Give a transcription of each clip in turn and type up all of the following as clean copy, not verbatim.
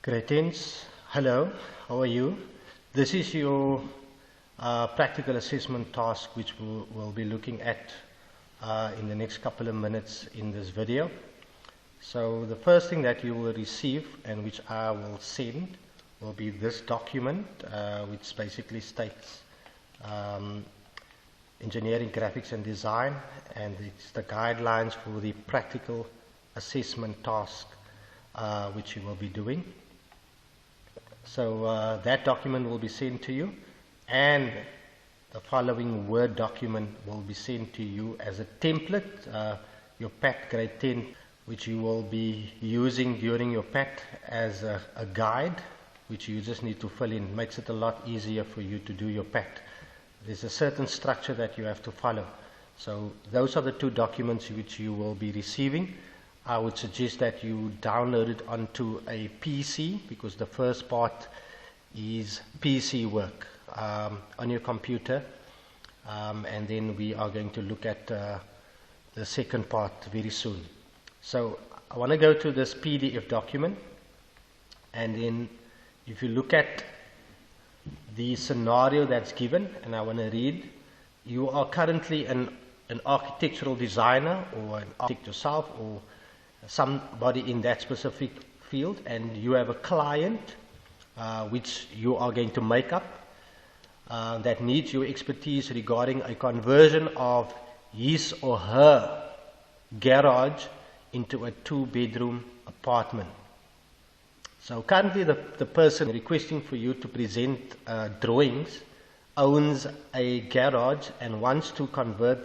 Greetings. Hello, how are you? This is your practical assessment task which we'll be looking at in the next couple of minutes in this video. So the first thing that you will receive and which I will send will be this document which basically states engineering, graphics and design, and it's the guidelines for the practical assessment task which you will be doing. So that document will be sent to you, and the following Word document will be sent to you as a template, your PAT grade 10, which you will be using during your PAT as a guide, which you just need to fill in. It makes it a lot easier for you to do your PAT. There's a certain structure that you have to follow. So those are the two documents which you will be receiving. I would suggest that you download it onto a PC, because the first part is PC work on your computer, and then we are going to look at the second part very soon. So I want to go to this PDF document, and then if you look at the scenario that's given, and I want to read, you are currently an architectural designer or an architect yourself or somebody in that specific field, and you have a client which you are going to make up that needs your expertise regarding a conversion of his or her garage into a 2-bedroom apartment. So currently the person requesting for you to present drawings owns a garage and wants to convert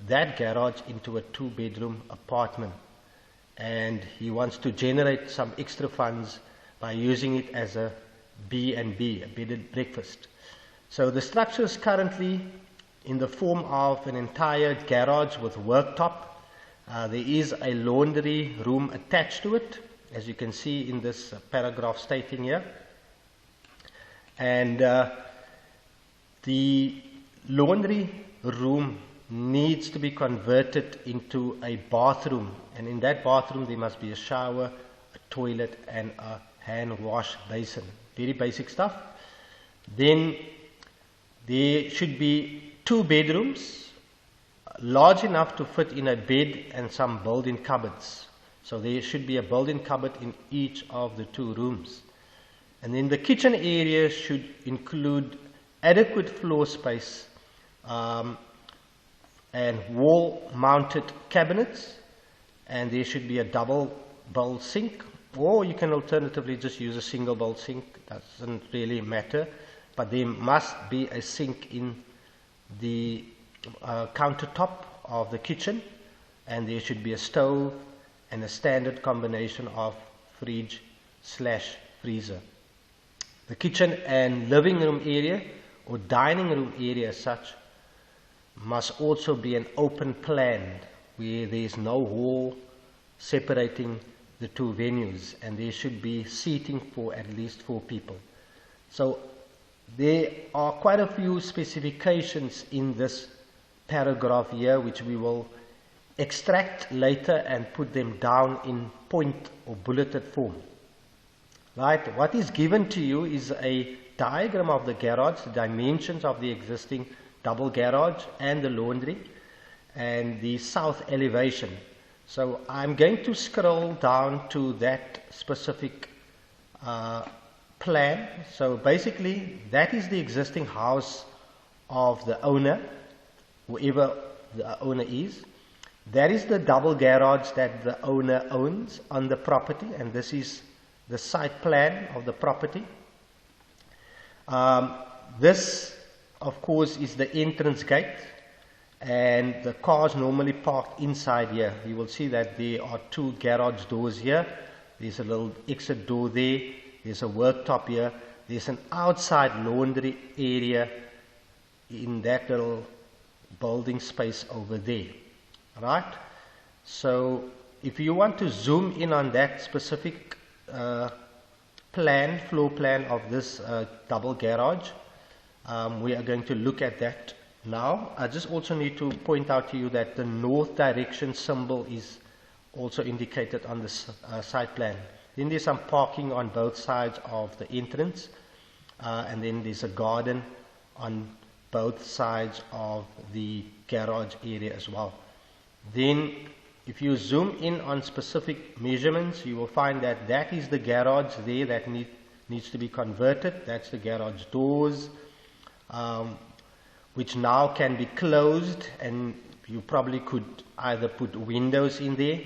that garage into a 2-bedroom apartment, and he wants to generate some extra funds by using it as a B&B, a bed and breakfast. So the structure is currently in the form of an entire garage with worktop. There is a laundry room attached to it, as you can see in this paragraph stating here. And the laundry room needs to be converted into a bathroom, and in that bathroom there must be a shower, a toilet and a hand wash basin. Very basic stuff. Then there should be 2 bedrooms large enough to fit in a bed and some built-in cupboards. So there should be a built-in cupboard in each of the 2 rooms. And then the kitchen area should include adequate floor space and wall-mounted cabinets, and there should be a double bowl sink, or you can alternatively just use a single bowl sink. Doesn't really matter, but there must be a sink in the countertop of the kitchen, and there should be a stove and a standard combination of fridge/freezer. The kitchen and living room area or dining room area as such must also be an open plan, where there is no wall separating the 2 venues, and there should be seating for at least 4 people. So there are quite a few specifications in this paragraph here, which we will extract later and put them down in point or bulleted form. Right? What is given to you is a diagram of the garage, the dimensions of the existing double garage and the laundry, and the south elevation. So I'm going to scroll down to that specific plan. So basically that is the existing house of the owner, whoever the owner is. That is the double garage that the owner owns on the property, and this is the site plan of the property. This of course is the entrance gate, and the cars normally parked inside here. You will see that there are 2 garage doors here. There's a little exit door there. There's a worktop here. There's an outside laundry area in that little building space over there. Right? So if you want to zoom in on that specific floor plan of this double garage, we are going to look at that now. I just also need to point out to you that the north direction symbol is also indicated on the site plan. Then there's some parking on both sides of the entrance, and then there's a garden on both sides of the garage area as well. Then if you zoom in on specific measurements, you will find that that is the garage there that needs to be converted. That's the garage doors, which now can be closed, and you probably could either put windows in there,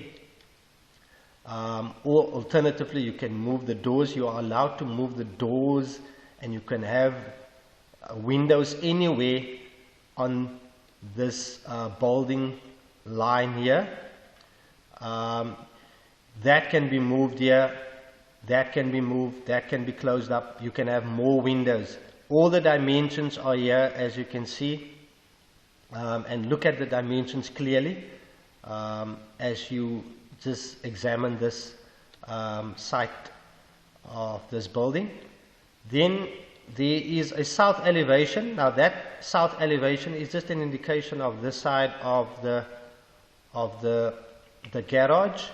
or alternatively you can move the doors. You are allowed to move the doors, and you can have windows anywhere on this building line here. That can be moved here, that can be moved, that can be closed up. You can have more windows. All the dimensions are here, as you can see, and look at the dimensions clearly as you just examine this site of this building. Then there is a south elevation. Now that south elevation is just an indication of this side of the garage.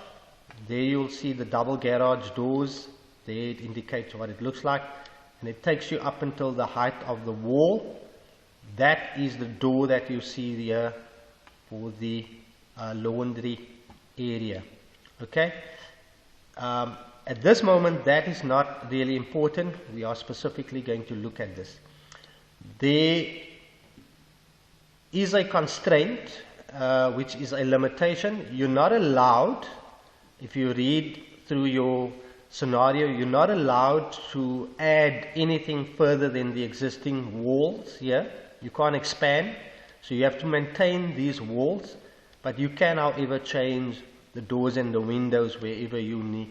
There you'll see the double garage doors. There it indicates what it looks like, and it takes you up until the height of the wall. That is the door that you see here for the laundry area. Okay. At this moment, that is not really important. We are specifically going to look at this. There is a constraint, which is a limitation. You're not allowed, if you read through your scenario, you're not allowed to add anything further than the existing walls here. You can't expand, so you have to maintain these walls, but you can, however, change the doors and the windows wherever you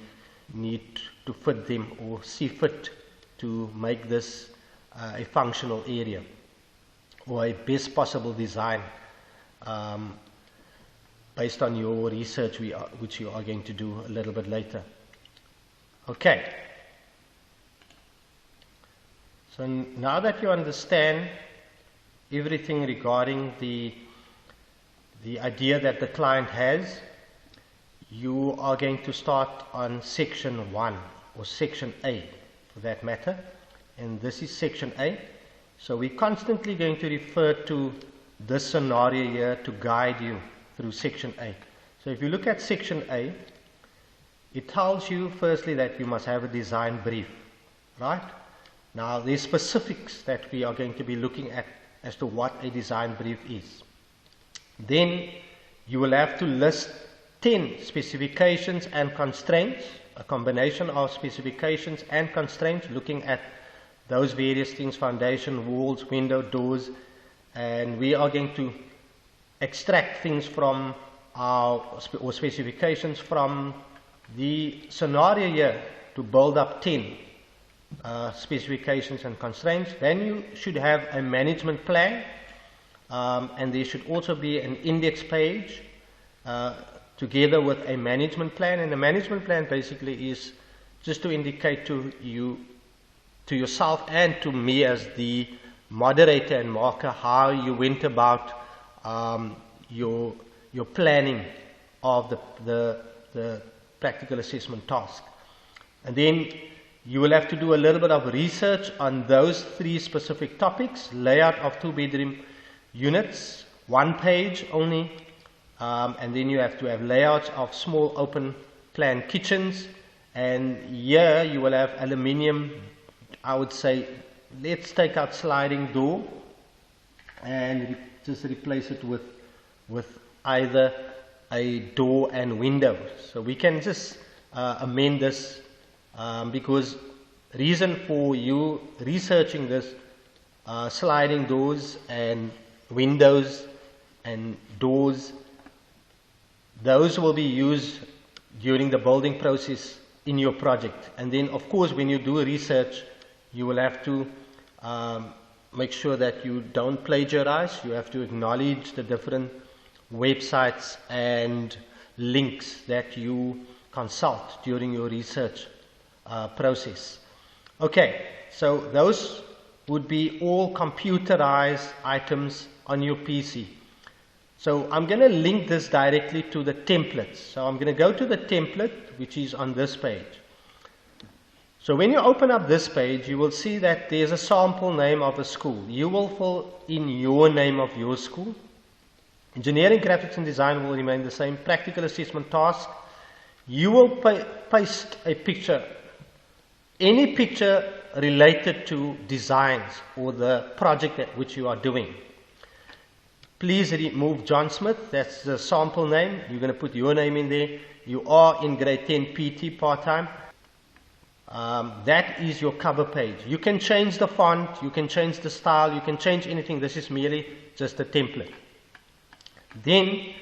need to fit them or see fit to make this a functional area or a best possible design based on your research which you are going to do a little bit later. Okay. So now that you understand everything regarding the idea that the client has, you are going to start on section 1, or section A for that matter, and this is section A. So we're constantly going to refer to this scenario here to guide you through section A. So if you look at section A, it tells you firstly that you must have a design brief, right? Now there's specifics that we are going to be looking at as to what a design brief is. Then you will have to list 10 specifications and constraints, a combination of specifications and constraints, looking at those various things: foundation, walls, window, doors, and we are going to extract things from our specifications from the scenario here to build up 10 specifications and constraints. Then you should have a management plan, and there should also be an index page together with a management plan. And the management plan basically is just to indicate to you, to yourself and to me as the moderator and marker, how you went about your planning of the practical assessment task. And then you will have to do a little bit of research on those 3 specific topics: layout of 2-bedroom units, 1 page only, and then you have to have layouts of small open plan kitchens, and here you will have aluminium. I would say let's take out sliding door and just replace it with either a door and window. So we can just amend this, because reason for you researching this, sliding doors and windows and doors, those will be used during the building process in your project. And then of course when you do research, you will have to make sure that you don't plagiarize. You have to acknowledge the different websites and links that you consult during your research process. Okay, so those would be all computerized items on your PC. So I'm going to link this directly to the templates. So I'm going to go to the template, which is on this page. So when you open up this page, you will see that there's a sample name of a school. You will fill in your name of your school. Engineering, graphics and design will remain the same. Practical assessment task, you will paste a picture, any picture related to designs or the project that which you are doing. Please remove John Smith, that's the sample name. You're going to put your name in there. You are in grade 10 PT part-time. That is your cover page. You can change the font, you can change the style, you can change anything. This is merely just a template. Then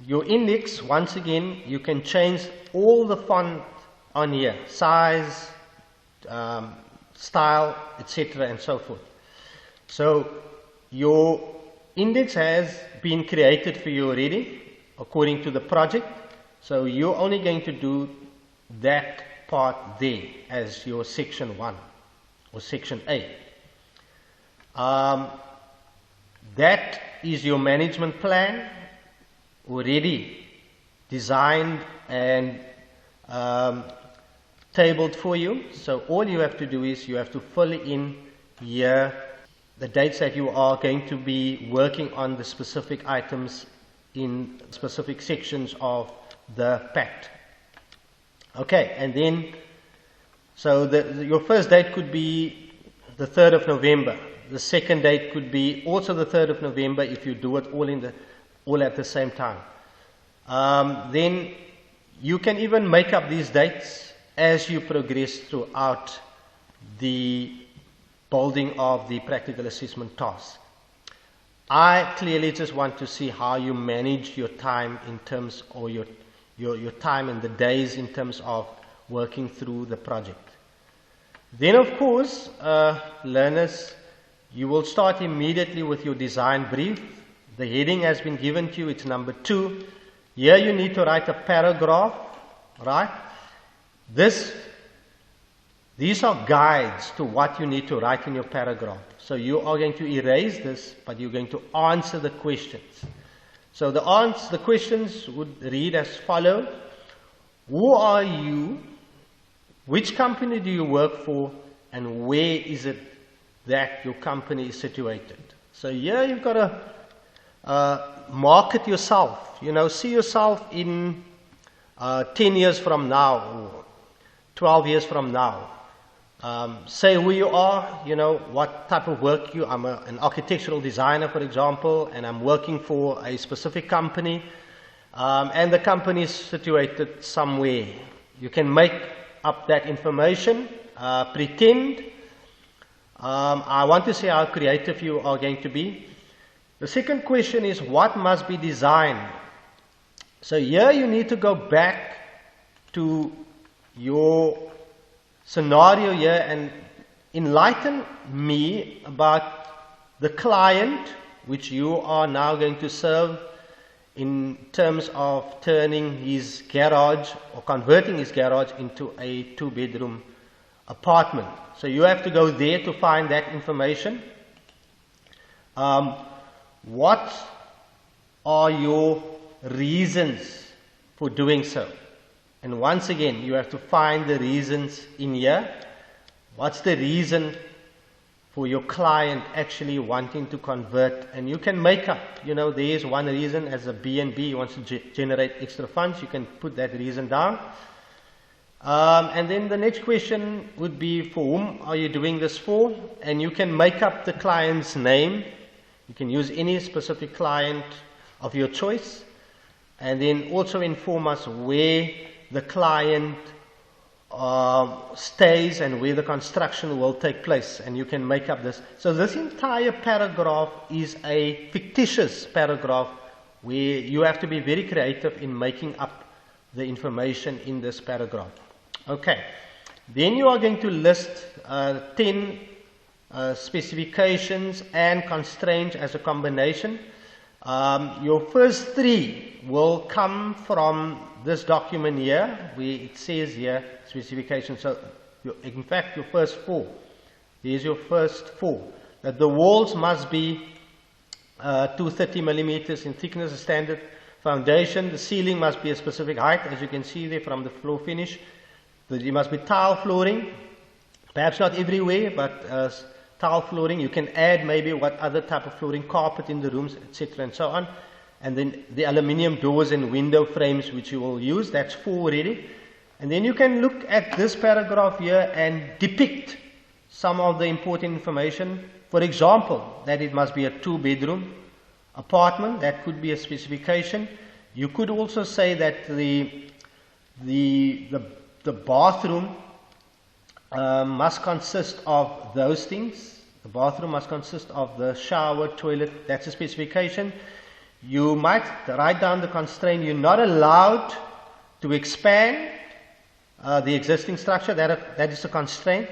your index, once again, you can change all the font on here, size, style, etc. and so forth. So your index has been created for you already according to the project. So you're only going to do that part there as your section 1 or section A. That is your management plan already designed and tabled for you. So all you have to do is you have to fill in here the dates that you are going to be working on the specific items in specific sections of the pact. Okay, and then, so your first date could be the 3rd of November. The second date could be also the 3rd of November if you do it all at the same time. Then you can even make up these dates as you progress throughout the building of the practical assessment task. I clearly just want to see how you manage your time in terms, or your time and the days in terms of working through the project. Then of course, learners, you will start immediately with your design brief. The heading has been given to you, it's number 2. Here you need to write a paragraph, right? These are guides to what you need to write in your paragraph. So you are going to erase this, but you're going to answer the questions. So the questions would read as follows. Who are you? Which company do you work for? And where is it that your company is situated? So here you've got to market yourself. You know, see yourself in 10 years from now or 12 years from now. Say who you are, you know, what type of work I'm an architectural designer, for example, and I'm working for a specific company, and the company is situated somewhere. You can make up that information, pretend. I want to see how creative you are going to be. The second question is, what must be designed? So here you need to go back to your scenario here and enlighten me about the client which you are now going to serve in terms of turning his garage or converting his garage into a 2-bedroom apartment. So you have to go there to find that information. What are your reasons for doing so? And once again, you have to find the reasons in here. What's the reason for your client actually wanting to convert? And you can make up, you know, there is one reason as a B&B wants to generate extra funds. You can put that reason down. And then the next question would be, for whom are you doing this for? And you can make up the client's name. You can use any specific client of your choice. And then also inform us where the client stays and where the construction will take place, and you can make up this. So this entire paragraph is a fictitious paragraph where you have to be very creative in making up the information in this paragraph. Okay, then you are going to list 10 specifications and constraints as a combination. Your first 3 will come from this document here, where it says here specifications. So in fact your first 4, here's your first 4, that the walls must be 230 millimeters in thickness, a standard foundation. The ceiling must be a specific height, as you can see there from the floor finish. It must be tile flooring, perhaps not everywhere, but tile flooring. You can add maybe what other type of flooring, carpet in the rooms, etc. and so on. And then the aluminium doors and window frames which you will use, that's 4 already. And then you can look at this paragraph here and depict some of the important information. For example, that it must be a 2-bedroom apartment. That could be a specification. You could also say that the bathroom must consist of those things. The bathroom must consist of the shower, toilet. That's a specification. You might write down the constraint. You're not allowed to expand the existing structure. That is a constraint.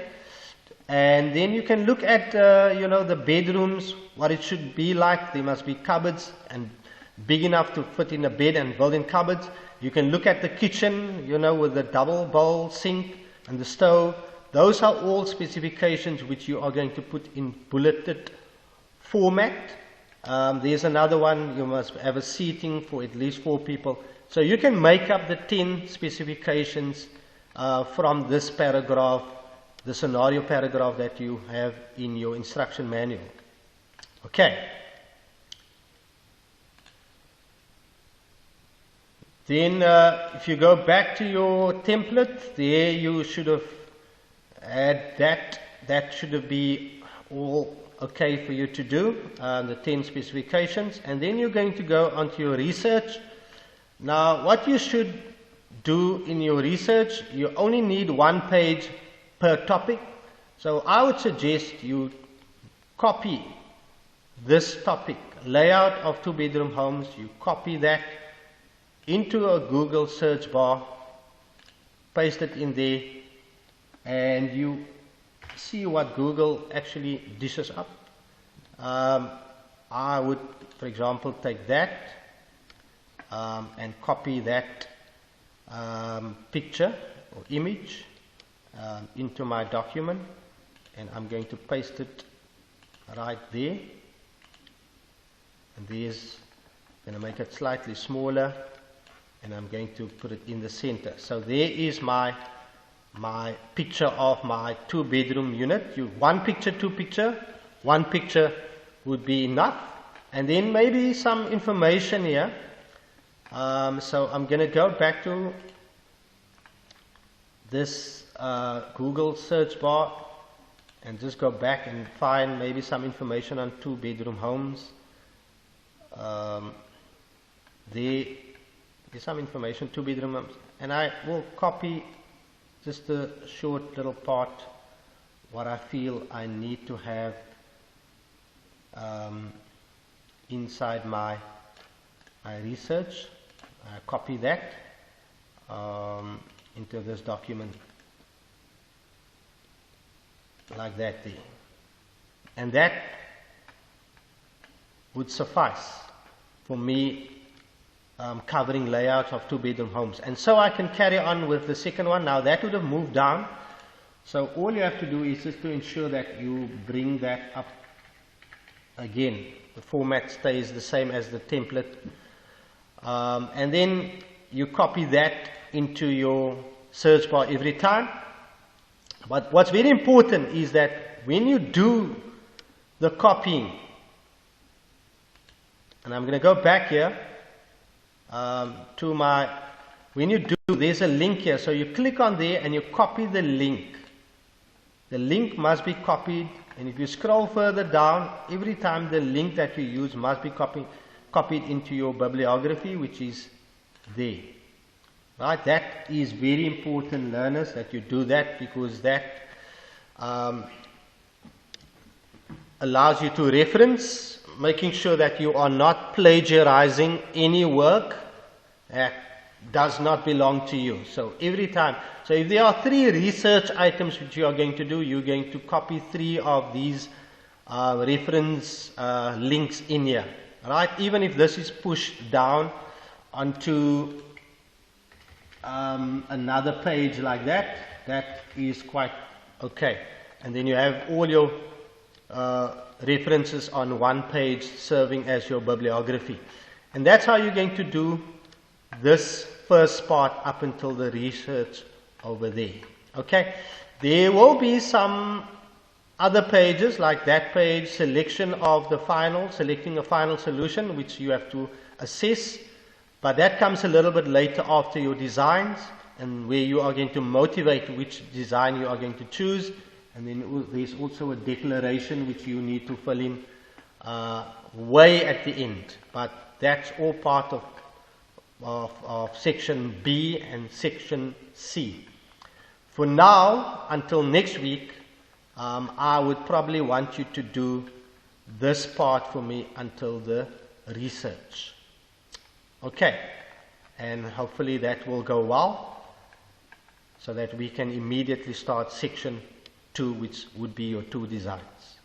And then you can look at the bedrooms, what it should be like. There must be cupboards and big enough to fit in a bed and built-in cupboards. You can look at the kitchen, with the double bowl sink and the stove. Those are all specifications which you are going to put in bulleted format. There's another one. You must have a seating for at least 4 people. So you can make up the 10 specifications from this paragraph, the scenario paragraph that you have in your instruction manual. Okay. Then if you go back to your template, there you should have had that. That should have been all okay for you to do, the 10 specifications. And then you're going to go onto your research. Now what you should do in your research, you only need 1 page per topic. So I would suggest you copy this topic, layout of 2-bedroom homes. You copy that into a Google search bar, paste it in there, and you see what Google actually dishes up. I would, for example, take that and copy that picture or image into my document, and I'm going to paste it right there. And there's, I'm going to make it slightly smaller, and I'm going to put it in the center. So there is my picture of my 2-bedroom unit. 1 picture, 2 picture. 1 picture would be enough, and then maybe some information here. So I'm going to go back to this Google search bar and just go back and find maybe some information on 2-bedroom homes. There's some information, 2-bedroom homes, and I will copy just a short little part, what I feel I need to have inside my research. I copy that into this document like that there, and that would suffice for me covering layouts of 2-bedroom homes. And so I can carry on with the second one. Now that would have moved down, so all you have to do is just to ensure that you bring that up again. The format stays the same as the template, and then you copy that into your search bar every time. But what's very important is that when you do the copying, and I'm going to go back here to my, when you do, there's a link here, so you click on there and you copy the link. The link must be copied, and if you scroll further down, every time the link that you use must be copied into your bibliography, which is there. Right? That is very important, learners, that you do that, because that allows you to reference, making sure that you are not plagiarizing any work that does not belong to you. So every time, so if there are 3 research items which you are going to do, you're going to copy 3 of these reference links in here. Right? Even if this is pushed down onto another page like that, that is quite okay. And then you have all your references on 1 page serving as your bibliography. And that's how you're going to do this first part up until the research over there. Okay, there will be some other pages like that page, selecting a final solution, which you have to assess, but that comes a little bit later after your designs, and where you are going to motivate which design you are going to choose. And then there's also a declaration which you need to fill in way at the end, but that's all part of section B and section C. For now, until next week, I would probably want you to do this part for me until the research. Okay, and hopefully that will go well, so that we can immediately start section 2, which would be your 2 designs.